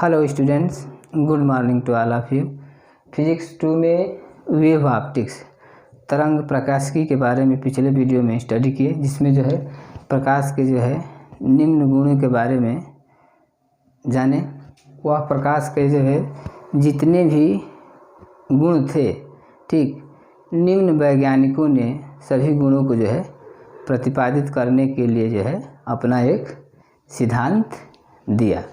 Hello students, good morning to all of you. Physics 2 में wave optics तरंग प्रकाशिकी के बारे में पिछले वीडियो में स्टडी किए, जिसमें जो है प्रकाश के जो है निम्न गुणों के बारे में जाने। वह प्रकाश के जो है जितने भी गुण थे, ठीक, निम्न वैज्ञानिकों ने सभी गुणों को जो है प्रतिपादित करने के लिए जो है अपना एक सिद्धांत दिया।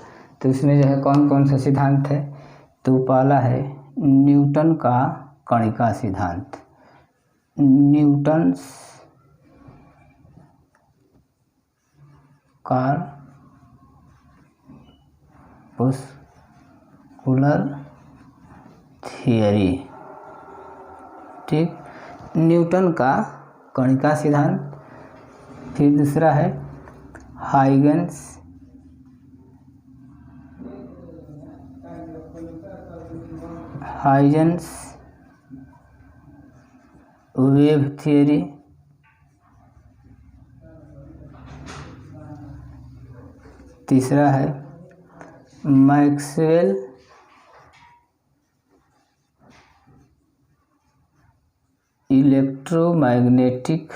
तो इसमें जो है कौन कौन सा सिद्धांत है? तो पहला है न्यूटन का कणिका सिद्धांत। न्यूटन्स कॉर्पस्कुलर थियरी, ठीक, न्यूटन का कणिका सिद्धांत। फिर दूसरा है हाइगन्स वेव थियरी। तीसरा है मैक्सवेल इलेक्ट्रोमैग्नेटिक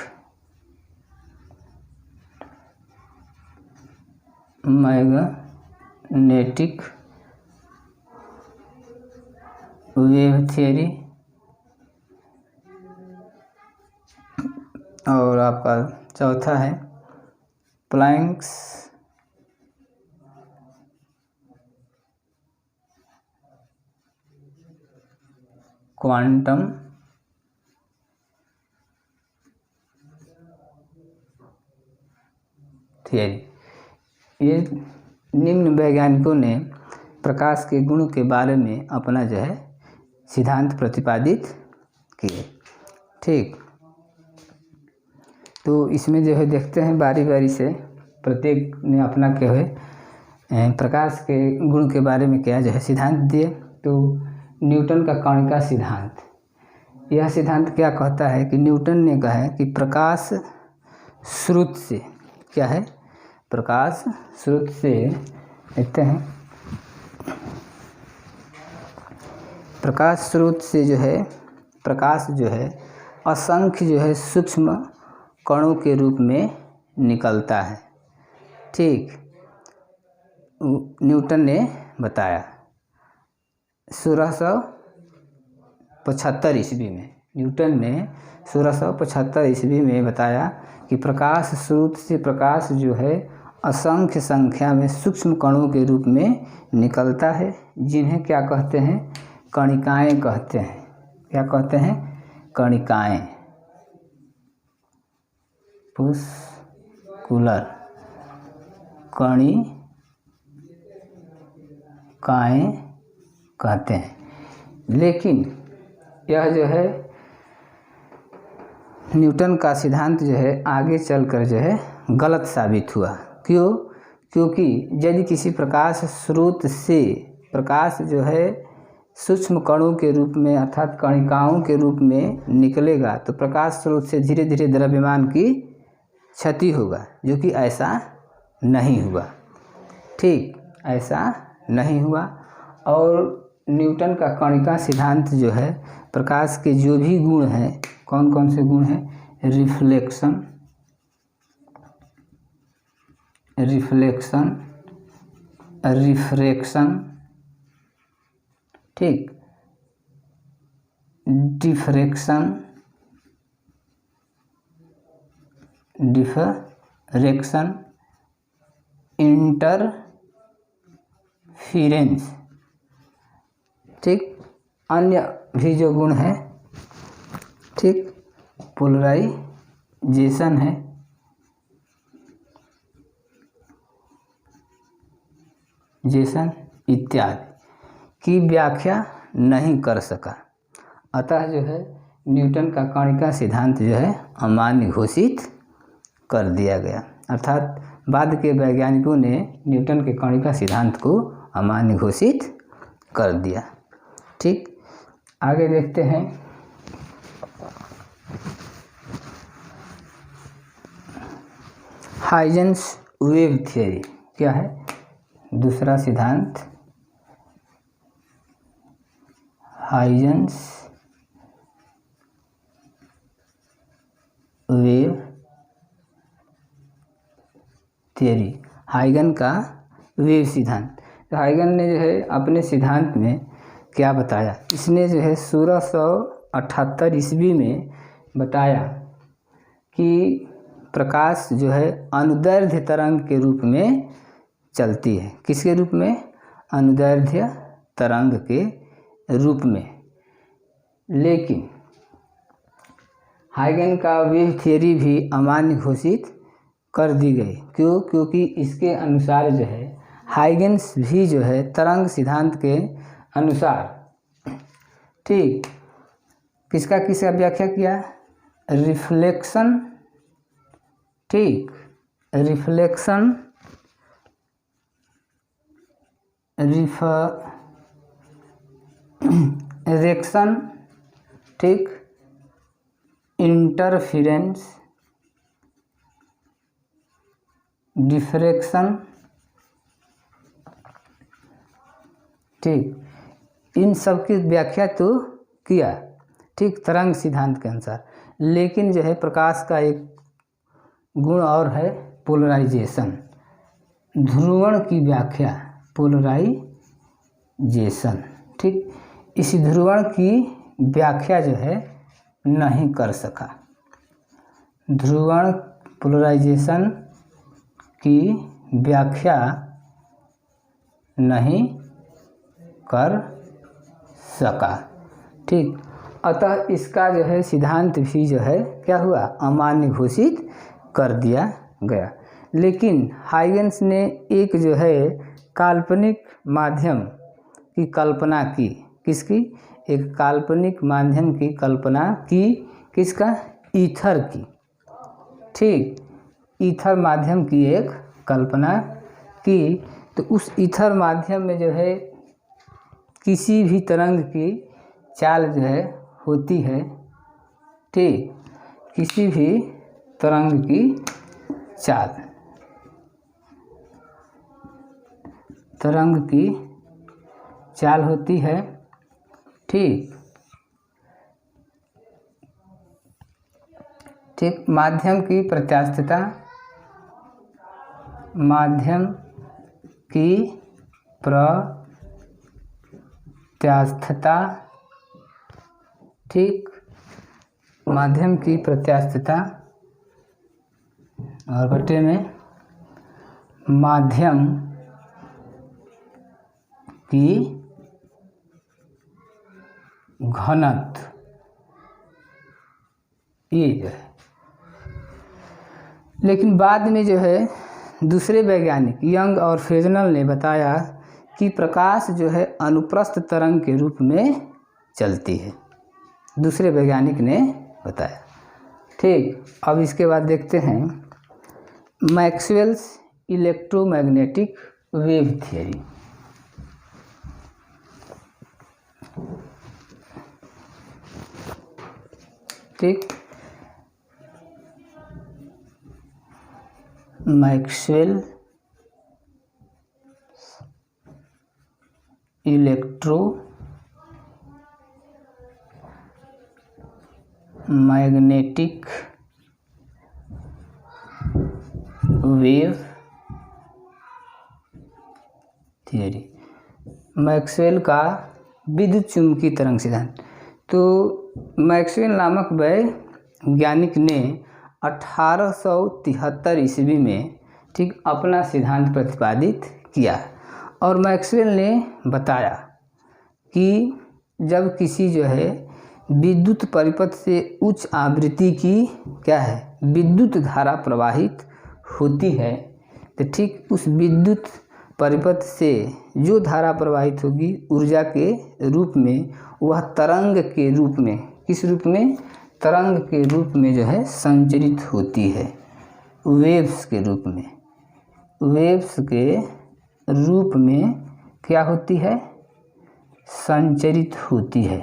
वेव थियरी। और आपका चौथा है प्लैंक्स क्वांटम थियरी। ये निम्न वैज्ञानिकों ने प्रकाश के गुण के बारे में अपना जो है सिद्धांत प्रतिपादित किए, ठीक। तो इसमें जो है देखते हैं बारी बारी से, प्रत्येक ने अपना क्या है प्रकाश के गुण के बारे में क्या जो है सिद्धांत दिए। तो न्यूटन का कणिका सिद्धांत, यह सिद्धांत क्या कहता है कि न्यूटन ने कहा है कि प्रकाश स्रोत से, क्या है, प्रकाश स्रोत से, देखते हैं, प्रकाश स्रोत से जो है प्रकाश जो है असंख्य जो है सूक्ष्म कणों के रूप में निकलता है, ठीक। न्यूटन ने बताया 1675 ईस्वी में, न्यूटन ने 1675 ईस्वी में बताया कि प्रकाश स्रोत से प्रकाश जो है असंख्य संख्या में सूक्ष्म कणों के रूप में निकलता है, जिन्हें क्या कहते हैं? कणिकाएं कहते हैं। क्या कहते हैं? कणिकाएं, पुस्कुलर कणिकाएं कहते हैं। लेकिन यह जो है न्यूटन का सिद्धांत जो है आगे चलकर जो है गलत साबित हुआ। क्यों? क्योंकि यदि किसी प्रकाश स्रोत से प्रकाश जो है सूक्ष्म कणों के रूप में अर्थात कणिकाओं के रूप में निकलेगा तो प्रकाश स्रोत से धीरे धीरे द्रव्यमान की क्षति होगा, जो कि ऐसा नहीं हुआ, ठीक, ऐसा नहीं हुआ। और न्यूटन का कणिका सिद्धांत जो है प्रकाश के जो भी गुण हैं, कौन कौन से गुण हैं? रिफ्रैक्शन, ठीक, डिफरेक्शन, इंटरफिरेंस, ठीक, अन्य भी जो गुण है, ठीक, पोलराइजेशन है, इत्यादि की व्याख्या नहीं कर सका। अतः जो है न्यूटन का कणिका सिद्धांत जो है अमान्य घोषित कर दिया गया, अर्थात बाद के वैज्ञानिकों ने न्यूटन के कणिका सिद्धांत को अमान्य घोषित कर दिया, ठीक। आगे देखते हैं हाइजेंस वेव थियरी क्या है? दूसरा सिद्धांत हाइजेंस वेव थियरी, हाइगन का वेव सिद्धांत। तो हाइगन ने जो है अपने सिद्धांत में क्या बताया, इसने जो है 1678 ईस्वी में बताया कि प्रकाश जो है अनुदैर्ध्य तरंग के रूप में चलती है। किसके रूप में? अनुदैर्ध्य तरंग के रूप में। लेकिन हाइगन का वेव थियरी भी अमान्य घोषित कर दी गई। क्यों? क्योंकि इसके अनुसार जो है हाइगन्स भी जो है तरंग सिद्धांत के अनुसार ठीक किसका व्याख्या किया? रिफ्लेक्शन, ठीक, रिफ्लेक्शन, रिफ्रैक्शन, ठीक, इंटरफेरेंस, डिफ्रैक्शन, ठीक, इन सब की व्याख्या तो किया, ठीक, तरंग सिद्धांत के अनुसार। लेकिन जो है प्रकाश का एक गुण और है पोलराइजेशन, ध्रुवण की व्याख्या, पोलराइजेशन, ठीक, इस ध्रुवण की व्याख्या जो है नहीं कर सका। ध्रुवण पोलराइजेशन की व्याख्या नहीं कर सका, ठीक। अतः इसका जो है सिद्धांत भी जो है क्या हुआ? अमान्य घोषित कर दिया गया। लेकिन हाइगन्स ने एक जो है काल्पनिक माध्यम की कल्पना की। किसकी? एक काल्पनिक माध्यम की कल्पना की। किसका? ईथर की, ठीक, ईथर माध्यम की एक कल्पना की। तो उस ईथर माध्यम में जो है किसी भी तरंग की चाल जो है होती है, ठीक, किसी भी तरंग की चाल, तरंग की चाल होती है, ठीक, ठीक, माध्यम की प्रत्यास्थता, माध्यम की प्रत्यास्थता, ठीक, माध्यम की प्रत्यास्थता और बटे में माध्यम की घनत्व, ये जो है। लेकिन बाद में जो है दूसरे वैज्ञानिक यंग और फ्रेजनल ने बताया कि प्रकाश जो है अनुप्रस्थ तरंग के रूप में चलती है। दूसरे वैज्ञानिक ने बताया, ठीक। अब इसके बाद देखते हैं मैक्सवेल्स इलेक्ट्रोमैग्नेटिक वेव थियरी। ठीक, Maxwell electromagnetic wave theory, Maxwell का विद्युत चुंबकीय तरंग सिद्धांत। तो मैक्सवेल नामक वैज्ञानिक ने 1873 ईस्वी में, ठीक, अपना सिद्धांत प्रतिपादित किया। और मैक्सवेल ने बताया कि जब किसी जो है विद्युत परिपथ से उच्च आवृत्ति की क्या है विद्युत धारा प्रवाहित होती है, तो ठीक उस विद्युत परिपथ से जो धारा प्रवाहित होगी ऊर्जा के रूप में, वह तरंग के रूप में, किस रूप में? तरंग के रूप में जो है संचरित होती है, वेव्स के रूप में, वेव्स के रूप में क्या होती है? संचरित होती है,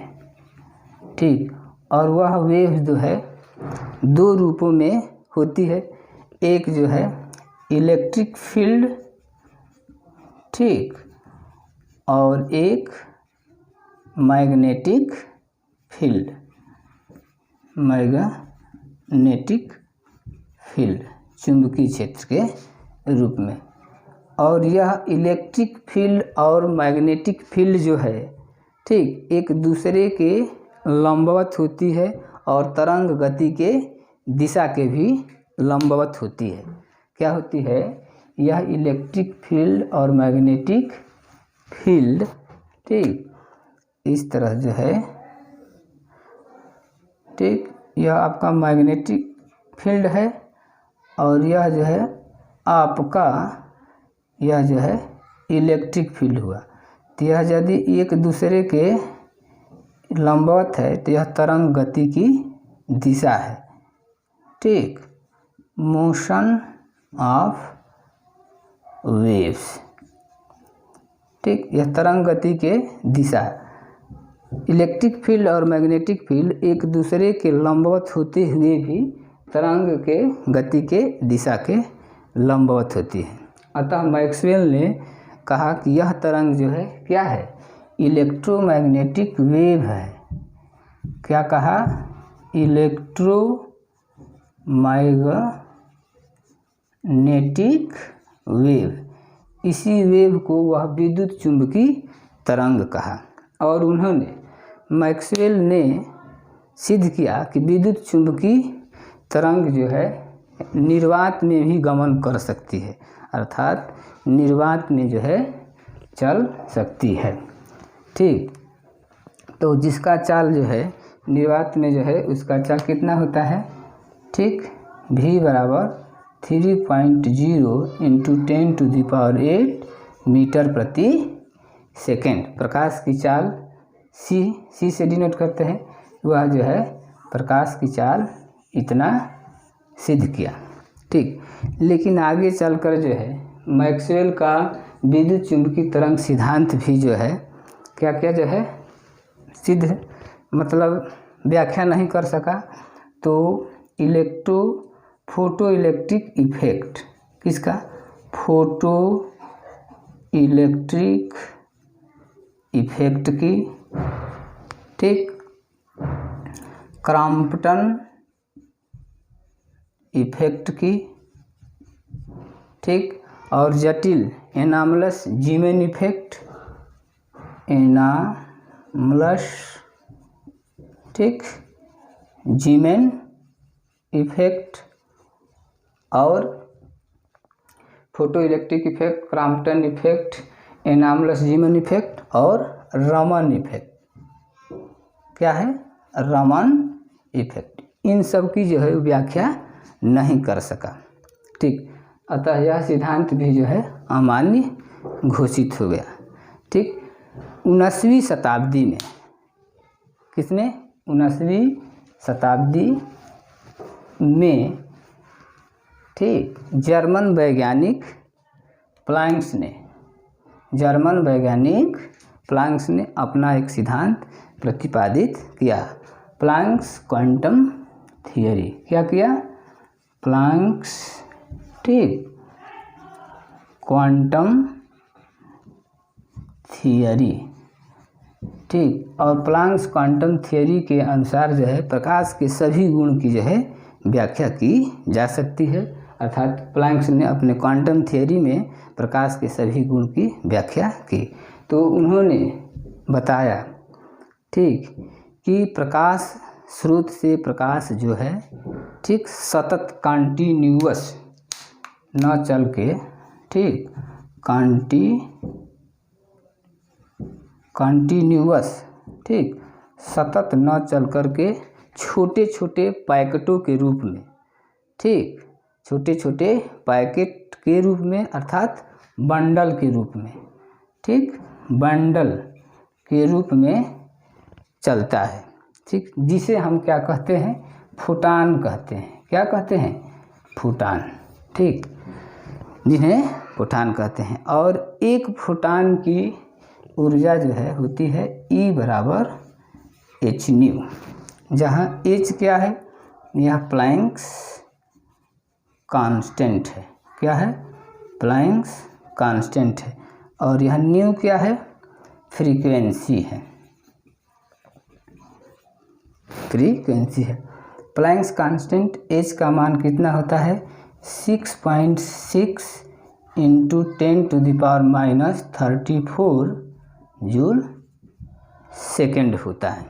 ठीक। और वह वेव जो है दो रूपों में होती है, एक जो है इलेक्ट्रिक फील्ड, ठीक, और एक मैग्नेटिक फील्ड, मैग्नेटिक फील्ड चुंबकीय क्षेत्र के रूप में। और यह इलेक्ट्रिक फील्ड और मैग्नेटिक फील्ड जो है, ठीक, एक दूसरे के लंबवत होती है और तरंग गति के दिशा के भी लंबवत होती है। क्या होती है? यह इलेक्ट्रिक फील्ड और मैग्नेटिक फील्ड, ठीक, इस तरह जो है, ठीक, यह आपका मैग्नेटिक फील्ड है और यह जो है आपका यह जो है इलेक्ट्रिक फील्ड हुआ। तो यह यदि एक दूसरे के लंबवत है तो यह तरंग गति की दिशा है, ठीक, मोशन ऑफ वेव्स, ठीक, यह तरंग गति के दिशा है। इलेक्ट्रिक फील्ड और मैग्नेटिक फील्ड एक दूसरे के लंबवत होते हुए भी तरंग के गति के दिशा के लंबवत होती है। अतः मैक्सवेल ने कहा कि यह तरंग जो है क्या है? इलेक्ट्रोमैग्नेटिक वेव है। क्या कहा? Electromagnetic wave. इसी वेव को वह विद्युत चुंबकीय तरंग कहा। और उन्होंने मैक्सवेल ने सिद्ध किया कि विद्युत चुंबकीय तरंग जो है निर्वात में भी गमन कर सकती है, अर्थात निर्वात में जो है चल सकती है, ठीक। तो जिसका चाल जो है निर्वात में जो है उसका चाल कितना होता है? ठीक, v बराबर 3.0 × 10⁸ मीटर प्रति सेकेंड। प्रकाश की चाल c से डिनोट करते हैं, वह जो है प्रकाश की चाल इतना सिद्ध किया, ठीक। लेकिन आगे चलकर जो है मैक्सवेल का विद्युत चुंबकीय तरंग सिद्धांत भी जो है क्या क्या जो है सिद्ध, मतलब व्याख्या नहीं कर सका। तो फोटो इलेक्ट्रिक इफेक्ट, किसका? फोटो इलेक्ट्रिक इफेक्ट की, ठीक, क्रॉम्पटन इफेक्ट की, ठीक, और जटिल एनामलस जीमेन इफेक्ट, ठीक, जीमेन इफेक्ट, और photoelectric effect, Compton effect, anomalous Zeeman effect और रमन इफेक्ट। क्या है? रमन इफेक्ट। इन सब की जो है व्याख्या नहीं कर सका, ठीक। अतः यह सिद्धांत भी जो है अमान्य घोषित हो गया, ठीक। 19वीं शताब्दी में किसने? 19वीं शताब्दी में, ठीक, जर्मन वैज्ञानिक प्लैंक्स ने अपना एक सिद्धांत प्रतिपादित किया, प्लैंक्स क्वांटम थियरी। क्या किया? प्लैंक्स, ठीक, क्वांटम थियरी, ठीक। और प्लैंक्स क्वांटम थियरी के अनुसार जो है प्रकाश के सभी गुण की जो है व्याख्या की जा सकती है, अर्थात प्लैंक्स ने अपने क्वांटम थियरी में प्रकाश के सभी गुण की व्याख्या की। तो उन्होंने बताया, ठीक, कि प्रकाश स्रोत से प्रकाश जो है, ठीक, सतत कंटिन्यूअस न चल के, ठीक, कंटिन्यूअस, ठीक, सतत न चल कर के छोटे छोटे पैकेटों के रूप में, ठीक, छोटे छोटे पैकेट के रूप में, अर्थात बंडल के रूप में, ठीक, बंडल के रूप में चलता है, ठीक, जिसे हम क्या कहते हैं? फोटान कहते हैं। क्या कहते हैं? फोटान, ठीक, जिन्हें फोटान कहते हैं। और एक फोटान की ऊर्जा जो है होती है E बराबर hν, जहाँ h क्या है? यह प्लैंक्स कांस्टेंट है। क्या है? प्लैंक्स कांस्टेंट है। और यह न्यू क्या है? फ्रीक्वेंसी है। फ्रीक्वेंसी है। प्लैंक्स कांस्टेंट एच का मान कितना होता है 6.6 इंटू 10⁻⁻34 जूल सेकेंड होता है।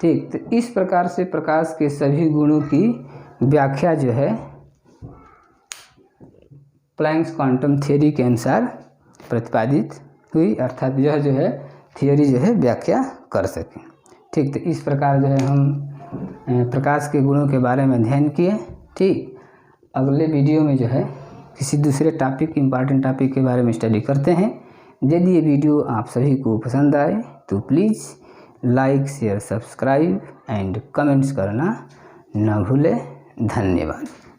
ठीक, तो इस प्रकार से प्रकाश के सभी गुणों की व्याख्या जो है प्लैंक्स क्वांटम थ्योरी के अनुसार प्रतिपादित हुई, अर्थात यह जो है थियोरी जो है व्याख्या कर सके। ठीक, तो इस प्रकार जो है हम प्रकाश के गुणों के बारे में अध्ययन किए। ठीक, अगले वीडियो में जो है किसी दूसरे टॉपिक, इम्पॉर्टेंट टॉपिक के बारे में स्टडी करते हैं। यदि ये वीडियो आप सभी को पसंद आए तो please like, share, subscribe and comments करना न भूलें। धन्यवाद।